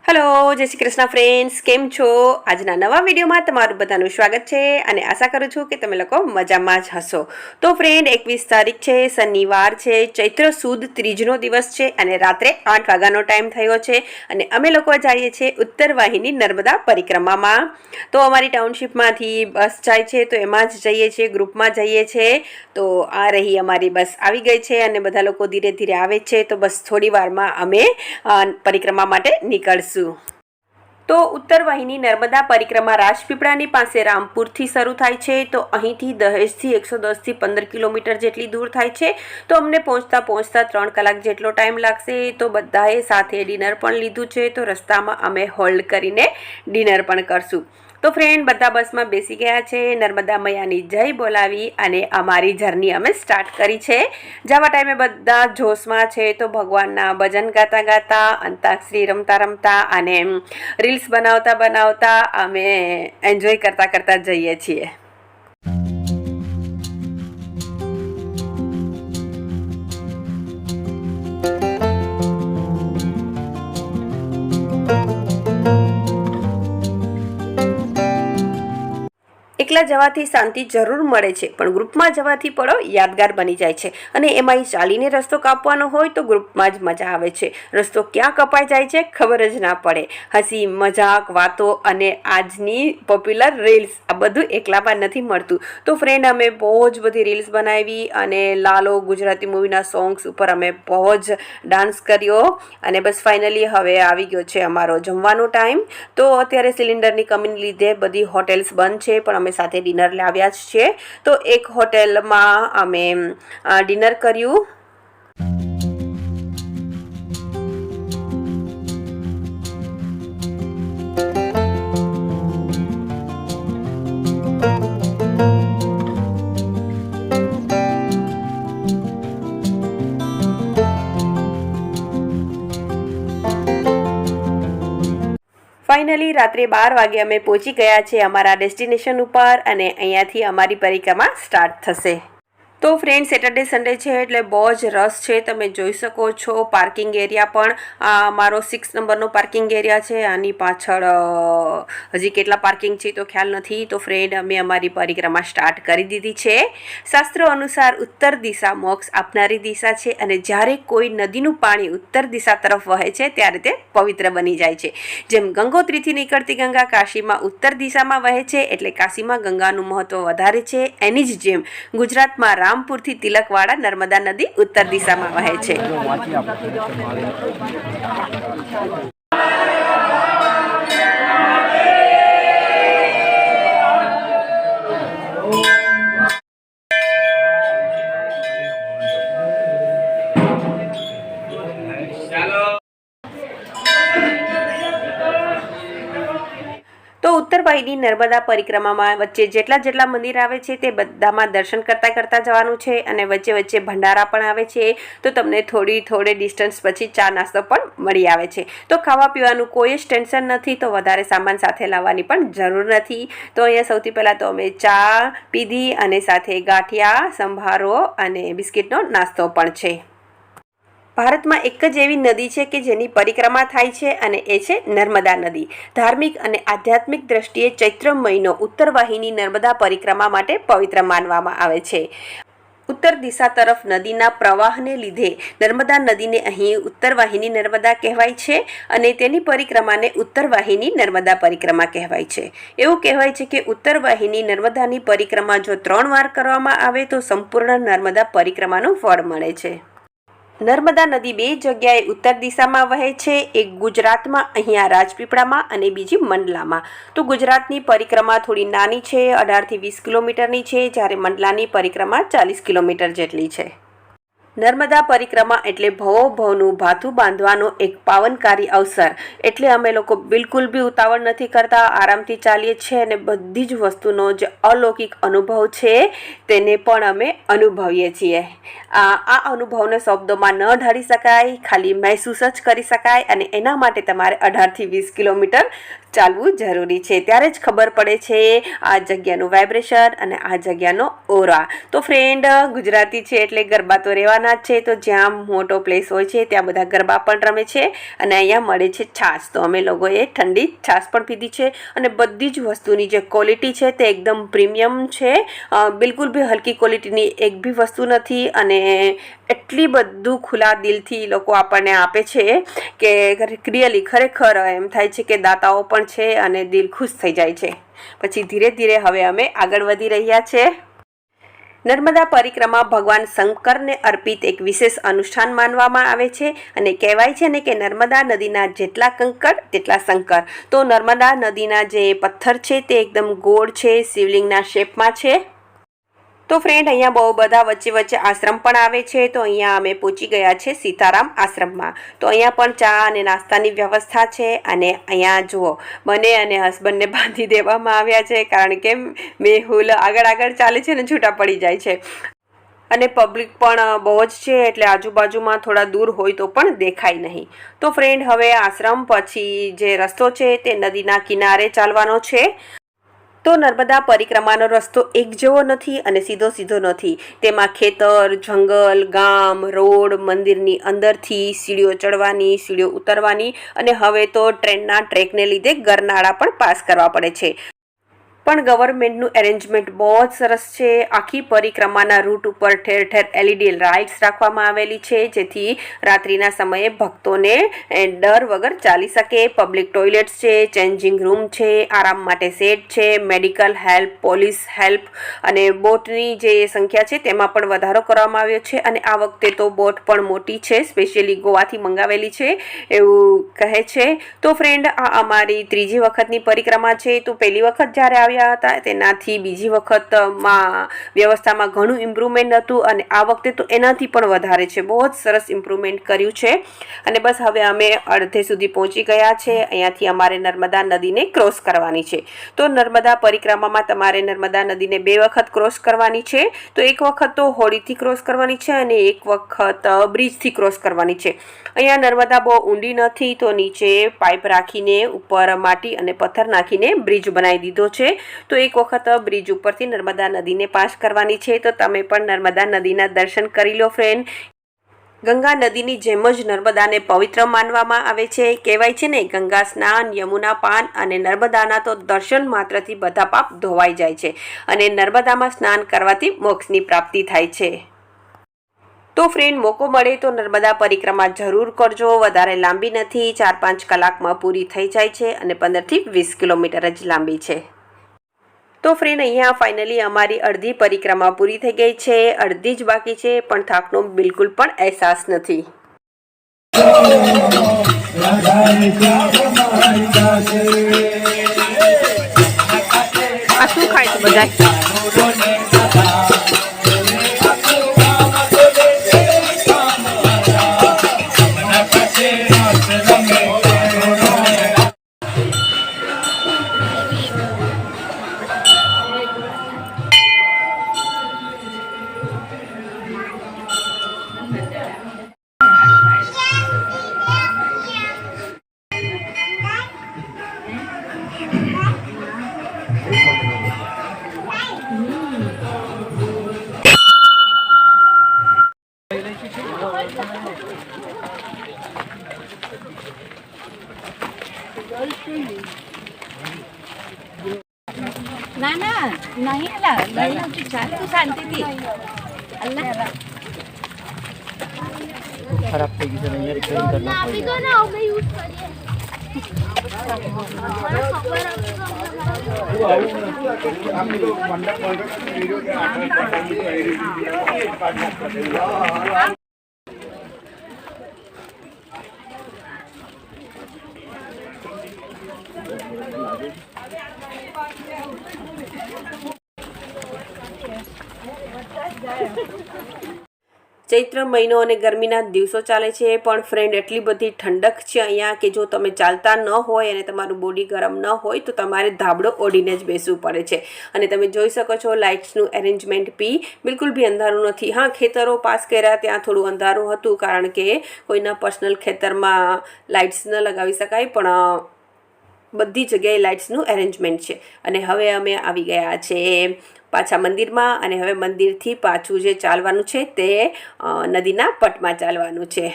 Hello जय Shri Krishna friends came छो आजना नवा विडियो में तमारू बधानुं स्वागत है और आशा करूँ छूँ कि तमे लोको मजामां ज हशो। तो फ्रेंड 21 तारीख है, शनिवार है, चैत्र सुद तीजनो दिवस है और रात्रे 8 वाग्यानो टाइम थयो छे अने अमे लोको जाईए छे उत्तर वाहिनी नर्मदा परिक्रमा में। तो अमारी टाउनशीप में बस जाए छे तो एमां ज जईए छे, ग्रुप में जईए छे। तो आ रही अमारी बस आवी गई छे अने बधा लोको धीरे धीरे आवे छे। तो बस थोड़ी वार में अमे परिक्रमा माटे निकळशुं। तो उत्तर वाहिनी नर्मदा परिक्रमा રાજપીપળાની પાસે રામપુરથી શરૂ થાય છે। તો અહીંથી દહેજથી 110થી 15 કિલોમીટર જેટલી દૂર થાય છે। તો અમને પહોંચતા 3 કલાક જેટલો ટાઈમ લાગશે। તો બધાએ સાથે ડિનર પણ લીધું છે। તો રસ્તામાં અમે હોલ્ડ કરીને ડિનર પણ કરશું। तो फ्रेंड बधा बस में बेसी गया है, नर्मदा मैयानी जय बोलावी अने अमारी जर्नी अमे स्टार्ट करी छे। जवा टाइमे बधा जोश में छे। तो भगवानना भजन गाता गाता, अंताक्षरी रमता रमता अने रील्स बनावता बनावता अमे एन्जॉय करता करता जईए छीए। एकला जवाथी शांति जरूर मळे छे, पण ग्रुपमां जवाथी पड़ो यादगार बनी जाय छे। अने एमांय चालीने रस्तो कापवानो होय तो ग्रुपमां ज मजा आवे छे। रस्तो क्यां कपाई जाय छे खबर ज ना पड़े। हसी मजाक वातो अने आजनी पॉप्युलर रील्स आ बधुं एकलामां नथी मळतुं। तो फ्रेंड अमे बहु ज बधी रील्स बनावी अने लालो गुजराती मूवीना सॉन्ग्स उपर अमे बहु ज डांस कर्यो अने बस फाइनली हवे आवी गयो छे अमारो जमवानो टाइम। तो अत्यारे सिलिंडरनी कमीने लीधे बधी होटेल्स बंध छे, पण अमे साथे डिनर लाव्या छे। तो एक होटेल में अमे डिनर कर्યું। फाइनली रात्रे 12 वागे अमे पहुंची गया छे अमारा डेस्टिनेशन उपर अने अहींयाथी अमारी परिक्रमा स्टार्ट थशे। तो फ्रेंड सेटरडे संडे है एटले बहु ज रस है, तमे जोई शको छो। पार्किंग एरिया पण मारो 6 नंबरनो पार्किंग एरिया है। आनी पाछळ हजी केटला पार्किंग छे तो ख्याल नथी। तो फ्रेंड अमे अमारी परिक्रमा स्टार्ट करी दीधी छे। शास्त्रो अनुसार उत्तर दिशा मोक्ष आपनारी दिशा छे अने ज्यारे कोई नदीनुं पाणी उत्तर दिशा तरफ वहे छे त्यारे ते पवित्र बनी जाय छे। जेम गंगोत्रीथी निकळती गंगा काशीमां उत्तर दिशामां वहे छे एटले काशीमां गंगानुं महत्व वधारे छे। एनी ज जेम गुजरातमां रामपुरथी तिलकवाड़ा नर्मदा नदी उत्तर दिशा में वहे छे। तो उत्तर वाहिनी नर्मदा परिक्रमा में वच्चे जेटला जेटला मंदिर आवे छे ते बधामां दर्शन करता करता जवानुं छे अने वच्चे वच्चे भंडारा पण आवे छे। तो तमने थोड़े डिस्टन्स पछी चा नास्तो पण मळी आवे छे। तो खावा पीवानुं कोई ज टेन्शन नथी। तो वधारे सामान साथे लाववानी पण जरूर नथी। तो अहींया सौथी पहेला तो अमे चा पीधी अने साथे गाठिया, संभारो अने बिस्किटनो नास्तो पण छे। भारत में एक ज एवी नदी है कि जेनी परिक्रमा थाय छे अने ए छे नर्मदा नदी। धार्मिक अने आध्यात्मिक दृष्टिए चैत्र महीनो उत्तर वाहिनी नर्मदा परिक्रमा माटे पवित्र मानवामां आवे छे। उत्तर दिशा तरफ नदीना प्रवाहने लीधे नर्मदा नदी ने अहीं उत्तर वाहिनी नर्मदा कहेवाय छे अने तेनी परिक्रमाने उत्तर वाहिनी नर्मदा परिक्रमा कहेवाय छे। एवुं कहेवाय छे कि उत्तर वाहिनी नर्मदानी परिक्रमा जो 3 वार करवामां आवे तो संपूर्ण नर्मदा परिक्रमानुं फळ मळे छे। नर्मदा नदी 2 जग्याए उत्तर दिशा में वहे छे, एक गुजरात में अहींया राजपीपळा में अने बीजी मंडला में। तो गुजरातनी परिक्रमा थोड़ी नानी छे, 18 થી 20 किलोमीटरनी छे, ज्यारे मंडलानी परिक्रमा 40 किलोमीटर जेटली छे। नर्मदा परिक्रमा एटले भवोभवनुं भाथुं बांधवानो एक पावनकारी अवसर। एटले अमे लोको बिल्कुल भी उतावळ नथी करता, आरामथी चालीए छे अने बधी ज वस्तुनो जे अलौकिक अनुभव छे तेने पण अमे अनुभवीए छीए। आ अनुभवने शब्दोमां न ढाળી शकाय, खाली महसूस ज करी शकाय अने एना माटे तमारे 18 થી 20 किलोमीटर ચાલવું જરૂરી છે, ત્યારે જ ખબર પડે છે આ જગ્યાનું વાઇબ્રેશન અને આ જગ્યાનો ઓરા. તો ફ્રેન્ડ, ગુજરાતી છે એટલે ગરબા તો રહેવાના જ છે. તો જ્યાં મોટો પ્લેસ હોય છે ત્યાં બધા ગરબા પણ રમે છે અને અહીંયા મળે છે છાશ. તો અમે લોકોએ ઠંડી છાશ પણ પીધી છે અને બધી જ વસ્તુની જે ક્વોલિટી છે તે એકદમ પ્રીમિયમ છે. બિલકુલ બી હલકી ક્વોલિટીની એક બી વસ્તુ નથી અને એટલી બધું ખુલ્લા દિલથી લોકો આપણને આપે છે કે રિયલી ખરેખર એમ થાય છે કે દાતાઓ પણ છે અને દિલ ખુશ થઈ જાય છે. પછી ધીરે ધીરે હવે અમે આગળ વધી રહ્યા છે. નર્મદા પરિક્રમા ભગવાન શંકરને અર્પિત એક વિશેષ અનુષ્ઠાન માનવામાં આવે છે અને કહેવાય છે ને કે નર્મદા નદીના જેટલા કંકર તેટલા શંકર. તો નર્મદા નદીના જે પથ્થર છે તે એકદમ ગોળ છે, શિવલિંગના શેપમાં છે. તો ફ્રેન્ડ, અહીંયા બહુ બધા વચ્ચે વચ્ચે આશ્રમ પણ આવે છે. તો અહીંયા અમે પહોંચી ગયા છે સીતારામ આશ્રમમાં. તો અહીંયા પણ ચા અને નાસ્તાની વ્યવસ્થા છે અને અહીંયા જુઓ, મને અને હસબન્ડને બાંધી દેવામાં આવ્યા છે કારણ કે મેહુલ આગળ ચાલે છે ને છૂટા પડી જાય છે અને પબ્લિક પણ બહુ જ છે એટલે આજુબાજુમાં થોડા દૂર હોય તો પણ દેખાય નહીં. તો ફ્રેન્ડ, હવે આશ્રમ પછી જે રસ્તો છે તે નદીના કિનારે ચાલવાનો છે. તો નર્મદા પરિક્રમાનો રસ્તો એક જેવો નથી અને સીધો નથી. તેમાં ખેતર, જંગલ, ગામ, રોડ, મંદિરની અંદરથી સીડીઓ ચડવાની, સીડીઓ ઉતરવાની અને હવે તો ટ્રેનના ટ્રેકને લીધે ગરનાળા પણ પાસ કરવા પડે છે. પણ ગવર્મેન્ટનું એરેન્જમેન્ટ બહુ જ સરસ છે. આખી પરિક્રમાના રૂટ ઉપર ઠેર ઠેર LED લાઇટ્સ રાખવામાં આવેલી છે જેથી રાત્રિના સમયે ભક્તોને ડર વગર ચાલી શકે. પબ્લિક ટોયલેટ્સ છે, ચેન્જિંગ રૂમ છે, આરામ માટે સેટ છે, મેડિકલ હેલ્પ, પોલીસ હેલ્પ અને બોટની જે સંખ્યા છે તેમાં પણ વધારો કરવામાં આવ્યો છે. અને આ વખતે તો બોટ પણ મોટી છે, સ્પેશિયલી ગોવાથી મંગાવેલી છે એવું કહે છે. તો ફ્રેન્ડ, આ અમારી ત્રીજી વખતની પરિક્રમા છે. તો પહેલી વખત જ્યારે આવ્યા હતા તેનાથી બીજી વખતમાં વ્યવસ્થામાં ઘણું ઇમ્પ્રુવમેન્ટ હતું અને આ વખતે તો એનાથી પણ વધારે છે. બહુ જ સરસ ઇમ્પ્રુવમેન્ટ કર્યું છે અને બસ હવે અમે અડધે સુધી પહોંચી ગયા છે. અહીંયાથી અમારે નર્મદા નદીને ક્રોસ કરવાની છે. તો નર્મદા પરિક્રમામાં તમારે નર્મદા નદીને 2 વખત ક્રોસ કરવાની છે. તો એક વખત તો હોડીથી ક્રોસ કરવાની છે અને એક વખત બ્રિજથી ક્રોસ કરવાની છે. અહીંયા નર્મદા બહુ ઊંડી નથી તો નીચે પાઇપ રાખીને ઉપર માટી અને પથ્થર નાખીને બ્રિજ બનાવી દીધો છે. તો એક વખત બ્રિજ ઉપરથી નર્મદા નદીને પાસ કરવાની છે. તો તમે પણ નર્મદા નદીના દર્શન કરી લો ફ્રેન્ડ. ગંગા નદીની જેમ જ નર્મદાને પવિત્ર માનવામાં આવે છે. કહેવાય છે ને, ગંગા સ્નાન, યમુના પાન અને નર્મદાના તો દર્શન માત્રથી બધા પાપ ધોવાઈ જાય છે અને નર્મદામાં સ્નાન કરવાથી મોક્ષની પ્રાપ્તિ થાય છે. તો ફ્રેન્ડ, મોકો મળે તો નર્મદા પરિક્રમા જરૂર કરજો. વધારે લાંબી નથી, 4-5 કલાકમાં પૂરી થઈ જાય છે અને 15 થી 20 કિલોમીટર જ લાંબી છે. તો ફ્રેન્ડ, અહીંયા ફાઇનલી અમારી અડધી પરિક્રમા પૂરી થઈ ગઈ છે. અડધી જ બાકી છે પણ થાકનો બિલકુલ પણ અહેસાસ નથી. આ શું ખાય છે બધા? ના ના નહીં અલા નહીં ચાલ તું શાંતિથી અલ્લાહ ખરાબ થઈ ગઈ છે અહીંયા રિપેરિંગ કરવું આપી દો ને અમે યુઝ કરીએ ચૈત્ર મહિનો અને ગરમીના દિવસો ચાલે છે પણ ફ્રેન્ડ એટલી બધી ઠંડક છે અહીંયા કે જો તમે ચાલતા ન હોય અને તમારું બોડી ગરમ ન હોય તો તમારે ધાબળો ઓઢીને જ બેસવું પડે છે. અને તમે જોઈ શકો છો લાઇટ્સનું એરેન્જમેન્ટ બી બિલકુલ બી અંધારું નથી. હા, ખેતરો પાસ કર્યા ત્યાં થોડું અંધારું હતું કારણ કે કોઈના પર્સનલ ખેતરમાં લાઇટ્સ ન લગાવી શકાય, પણ બધી જગ્યાએ લાઇટ્સનું એરેન્જમેન્ટ છે. અને હવે અમે આવી ગયા છે પાછા મંદિરમાં, અને હવે મંદિરથી પાછું જે ચાલવાનું છે તે નદીના પટમાં ચાલવાનું છે.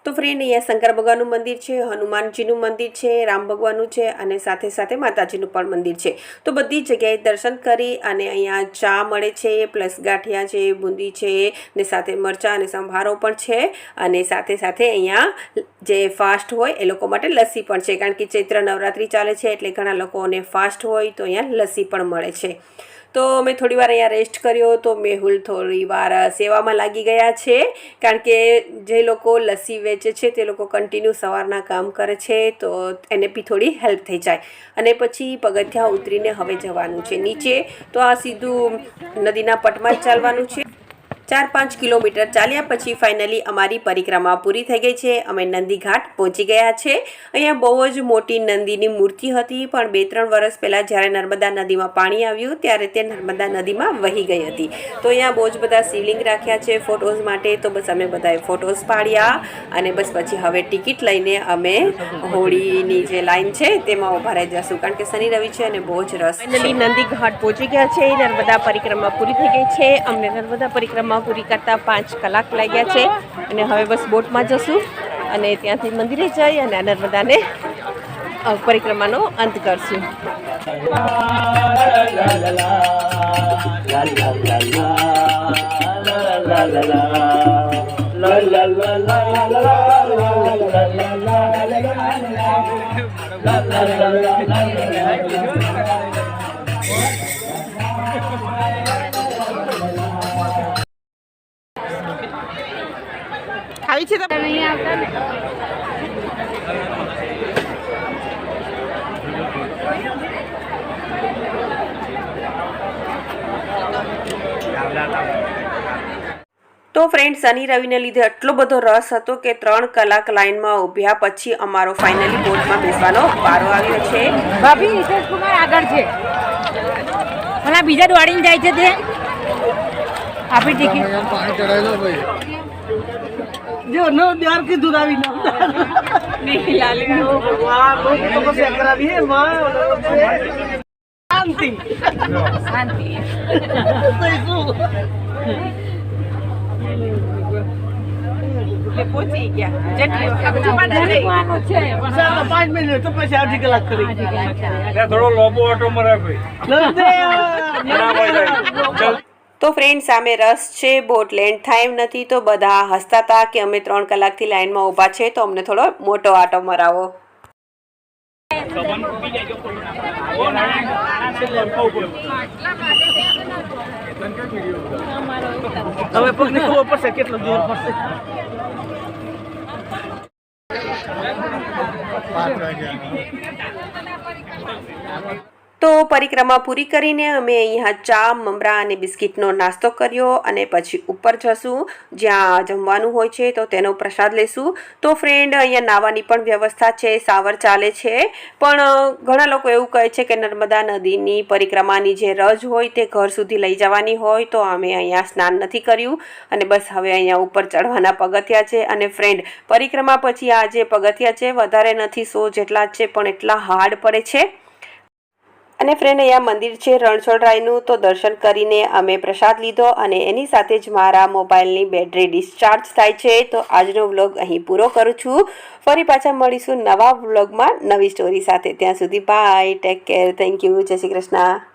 તો ફ્રેન્ડ, અહીંયા શંકર ભગવાનનું મંદિર છે, હનુમાનજીનું મંદિર છે, રામ ભગવાનનું છે, અને સાથે સાથે માતાજીનું પણ મંદિર છે. તો બધી જગ્યાએ દર્શન કરી અને અહીંયા ચા મળે છે, પ્લસ ગાંઠિયા છે, બુંદી છે, ને સાથે મરચાં અને સંભારો પણ છે. અને સાથે સાથે અહીંયા જે ફાસ્ટ હોય એ લોકો માટે લસ્સી પણ છે, કારણ કે ચૈત્ર નવરાત્રિ ચાલે છે એટલે ઘણા લોકોને ફાસ્ટ હોય તો અહીંયા લસ્સી પણ મળે છે. તો મેં થોડી વાર અહીંયા રેસ્ટ કર્યો, તો મેહુલ થોડી વાર સેવામાં લાગી ગયા છે, કારણ કે જે લોકો લસ્સી વેચે છે તે લોકો કન્ટિન્યુ સવારના કામ કરે છે, તો એને બી થોડી હેલ્પ થઈ જાય. અને પછી પગથિયાં ઉતરીને હવે જવાનું છે નીચે. તો આ સીધું નદીના પટમાં જ ચાલવાનું છે. 4-5 કિલોમીટર ચાલ્યા પછી ફાઇનલી અમારી પરિક્રમા પૂરી થઈ ગઈ છે. અમે નંદી ઘાટ પહોંચી ગયા છે. અહીંયા બહુ જ મોટી નંદીની મૂર્તિ હતી, પણ 2-3 વર્ષ પહેલાં જ્યારે નર્મદા નદીમાં પાણી આવ્યું ત્યારે તે નર્મદા નદીમાં વહી ગઈ હતી. તો અહીંયા બહુ જ બધા શિવલિંગ રાખ્યા છે ફોટોઝ માટે. તો બસ અમે બધાએ ફોટોઝ પાડ્યા, અને બસ પછી હવે ટિકિટ લઈને અમે હોળીની જે લાઈન છે તેમાં ઊભા રહી જશું, કારણ કે શનિ રવિ છે અને બહુ જ રસ. ફાઇનલી નંદી ઘાટ પહોંચી ગયા છે. નર્મદા પરિક્રમા પૂરી થઈ ગઈ છે. અમને નર્મદા પરિક્રમા પૂરી કરતાં 5 કલાક લાગ્યા છે, અને હવે બસ બોટમાં જશું અને ત્યાંથી મંદિરે જઈ અને નર્મદાને પરિક્રમાનો અંત કરશું. આવી છે તો નહીં આવતા ને. તો ફ્રેન્ડ, શનિ રવિને લીધે એટલો બધો રસ હતો કે 3 કલાક લાઈનમાં ઊભ્યા પછી અમારો ફાઇનલી બોટમાં બેસવાનો વારો આવ્યો છે. ભાભી હિતેશ કુમાર આગળ છે, અને બીજા દોડીને જાય છે તે આપણી ટિકિટ પાણી ચડાવી લો ભાઈ. जो नो द्वार की दुरावी ना નહીં લાલી वाह लोग को से करावी है मां शांति શાંતિ. तो इसको પહોંચી ગયા જેટલી જમવાનું છે सारा 5 मिनट तो पैसे आधी कलाक करी થોડો લોબો ઓટો મરા ભાઈ. તો ફ્રેન્ડ, સામે રસ છે, બોટ લેન્ડ થાય એમ નથી, તો બધા હસતા હતા કે અમે 3 કલાકથી લાઈનમાં ઊભા છે, તો અમને થોડો મોટો આટો મરાવો. હવે પગને ખબર પડશે કેટલો જોર પડશે. તો પરિક્રમા પૂરી કરીને અમે અહીંયા ચા, મમરા અને બિસ્કિટનો નાસ્તો કર્યો, અને પછી ઉપર જશું જ્યાં જમવાનું હોય છે, તો તેનો પ્રસાદ લેશું. તો ફ્રેન્ડ, અહીંયા નાવાની પણ વ્યવસ્થા છે, સાવર ચાલે છે, પણ ઘણા લોકો એવું કહે છે કે નર્મદા નદીની પરિક્રમાની જે રજ હોય તે ઘર સુધી લઈ જવાની હોય, તો અમે અહીંયા સ્નાન નથી કર્યું, અને બસ હવે અહીંયા ઉપર ચડવાના પગથિયા છે. અને ફ્રેન્ડ, પરિક્રમા પછી આ જે પગથિયા છે વધારે નથી, 100 જેટલા જ છે, પણ એટલા હાર્ડ પડે છે. અને ફ્રેન્ડ, અહીંયા મંદિર છે રણછોડરાયનું, તો દર્શન કરીને અમે પ્રસાદ લીધો, અને એની સાથે જ મારા મોબાઈલની બેટરી ડિસ્ચાર્જ થાય છે. તો આજનો વ્લોગ અહીં પૂરો કરું છું. ફરી પાછા મળીશું નવા વ્લોગમાં નવી સ્ટોરી સાથે. ત્યાં સુધી bye, take care, thank you, જય શ્રી કૃષ્ણ.